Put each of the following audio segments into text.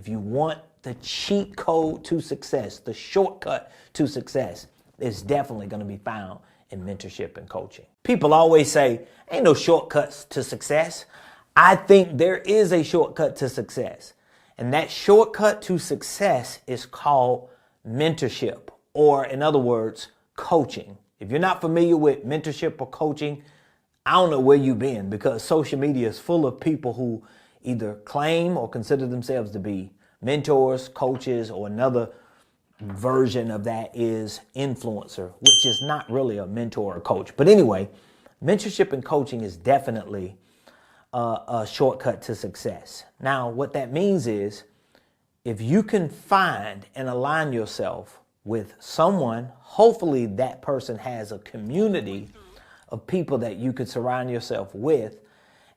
if you want the cheat code to success, the shortcut to success, it's definitely going to be found in mentorship and coaching. People always say, ain't no shortcuts to success. I think there is a shortcut to success. And that shortcut to success is called mentorship, or in other words, coaching. If you're not familiar with mentorship or coaching, I don't know where you've been, because social media is full of people who either claim or consider themselves to be mentors, coaches, or another version of that is influencer, which is not really a mentor or coach. But anyway, mentorship and coaching is definitely a shortcut to success. Now, what that means is if you can find and align yourself with someone, hopefully that person has a community of people that you could surround yourself with.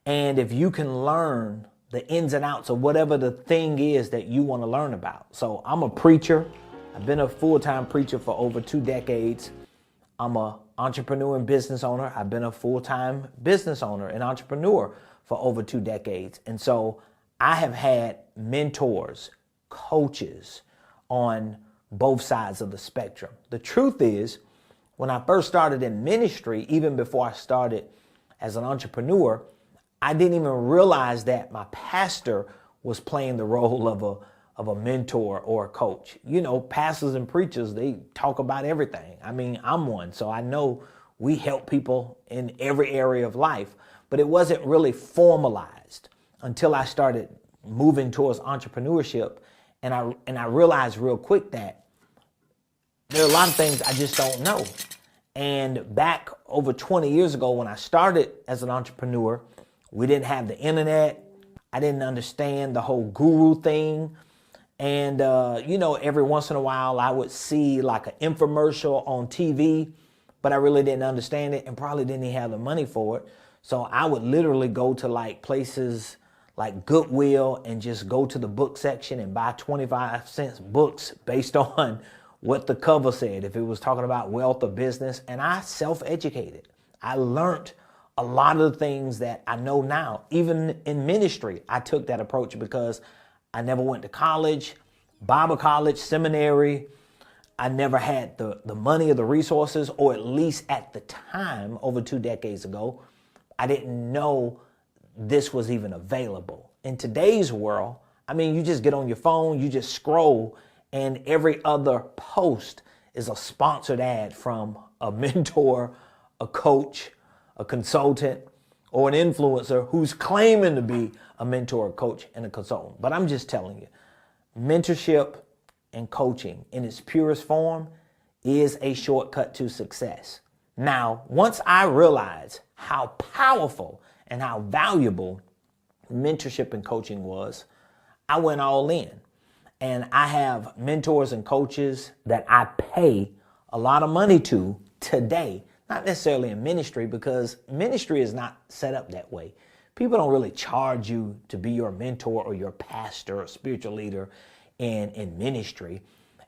And if you can learn the ins and outs of whatever the thing is that you want to learn about. So I'm a preacher. I've been a full-time preacher for over 2 decades. I'm an entrepreneur and business owner. I've been a full-time business owner and entrepreneur for over 2 decades. And so I have had mentors, coaches on both sides of the spectrum. The truth is, when I first started in ministry, even before I started as an entrepreneur, I didn't even realize that my pastor was playing the role of a mentor or a coach. You know, pastors and preachers, they talk about everything. I mean, I'm one, so I know we help people in every area of life, but it wasn't really formalized until I started moving towards entrepreneurship. And I realized real quick that there are a lot of things I just don't know. And back over 20 years ago when I started as an entrepreneur, we didn't have the internet. I didn't understand the whole guru thing. And, you know, every once in a while I would see like an infomercial on TV, but I really didn't understand it and probably didn't even have the money for it. So I would literally go to like places like Goodwill and just go to the book section and buy 25-cent books based on what the cover said, if it was talking about wealth or business. And I self-educated. I learned a lot of the things that I know now. Even in ministry, I took that approach because I never went to college, Bible college, seminary. I never had the money or the resources, or at least at the time, over 2 decades ago, I didn't know this was even available. In today's world, I mean, you just get on your phone, you just scroll, and every other post is a sponsored ad from a mentor, a coach, a consultant, or an influencer who's claiming to be a mentor, a coach, and a consultant. But I'm just telling you, mentorship and coaching in its purest form is a shortcut to success. Now, once I realized how powerful and how valuable mentorship and coaching was, I went all in. And I have mentors and coaches that I pay a lot of money to today, not necessarily in ministry, because ministry is not set up that way. People don't really charge you to be your mentor or your pastor or spiritual leader in ministry.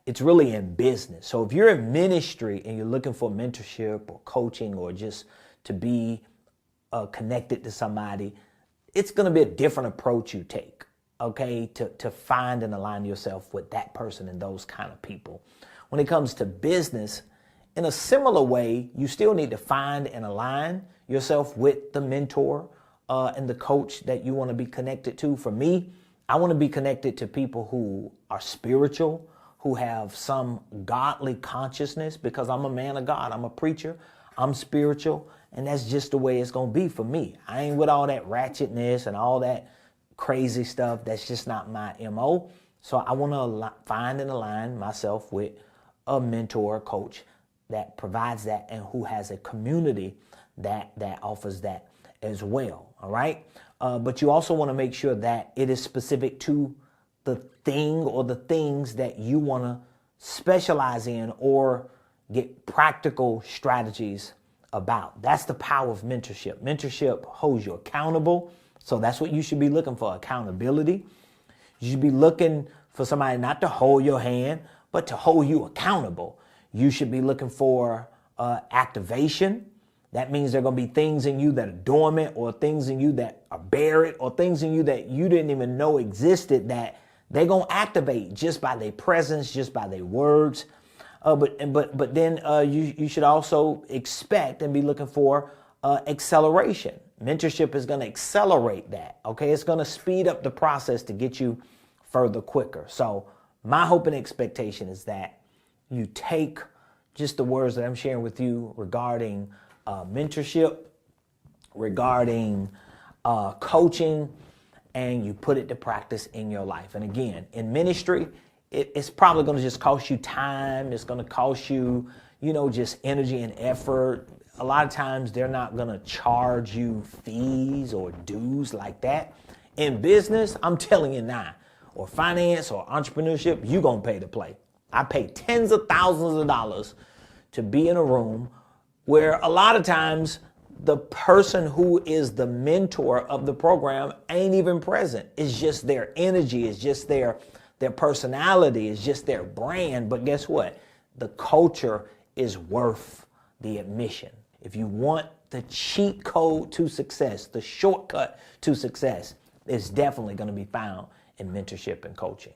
It's really in business. So if you're in ministry and you're looking for mentorship or coaching or just to be connected to somebody, it's going to be a different approach you take, okay, to find and align yourself with that person and those kind of people. When it comes to business, in a similar way, you still need to find and align yourself with the mentor and the coach that you want to be connected to. For me, I want to be connected to people who are spiritual, who have some godly consciousness, because I'm a man of God. I'm a preacher. I'm spiritual. And that's just the way it's going to be for me. I ain't with all that ratchetness and all that crazy stuff. That's just not my MO. So I want to find and align myself with a mentor, a coach that provides that and who has a community that offers that as well. All right. But you also want to make sure that it is specific to the thing or the things that you want to specialize in or get practical strategies about. That's the power of mentorship. Mentorship holds you accountable. So that's what you should be looking for, accountability. You should be looking for somebody not to hold your hand, but to hold you accountable. You should be looking for activation. That means there are going to be things in you that are dormant, or things in you that are buried, or things in you that you didn't even know existed that They're going to activate just by their presence, just by their words. But then you should also expect and be looking for acceleration. Mentorship is going to accelerate that, okay? It's going to speed up the process to get you further quicker. So my hope and expectation is that you take just the words that I'm sharing with you regarding mentorship, regarding coaching, and you put it to practice in your life. And again, in ministry, it's probably going to just cost you time. It's going to cost you, just energy and effort. A lot of times they're not going to charge you fees or dues like that. In business, I'm telling you now, or finance or entrepreneurship, you're going to pay to play. I pay tens of thousands of dollars to be in a room where a lot of times the person who is the mentor of the program ain't even present. It's just their energy. It's just their personality. It's just their brand. But guess what? The culture is worth the admission. If you want the cheat code to success, the shortcut to success, it's definitely going to be found in mentorship and coaching.